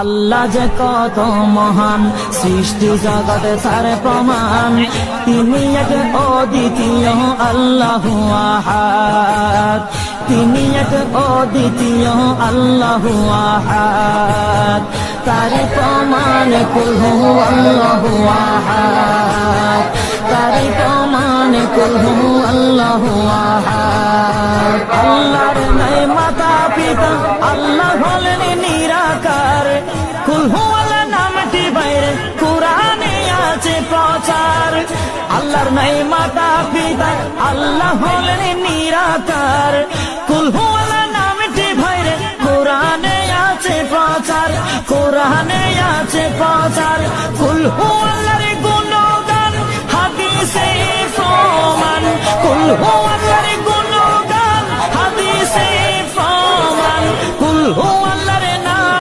আল্লাহ যে কত মহান, সৃষ্টি জগতে তার প্রমাণ। তিনি এক অদ্বিতীয় আল্লাহু আহাদ, তিনি এক অদ্বিতীয় আল্লাহু আহাদ। তার প্রমাণ কুল হু আল্লাহু আহাদ, তার প্রমাণ কুল হু আল্লাহু আহাদ। আল্লাহর নাই মাতা পিতা, আল্লাহ হলেন নিরাকার। কুল হু আল্লাহ নামটি বাইরে কুরআনে আছে প্রচার। আল্লাহর নাই মাতা পিতা, আল্লাহ হলেন নিরাকার। কুল হু আল্লাহ নামটি বাইরে কুরআনে আছে প্রচার, কুরআনে আছে প্রচার। কুল হু আল্লাহর গুণগান হাদিসে প্রমাণ, কুল হু আল্লাহর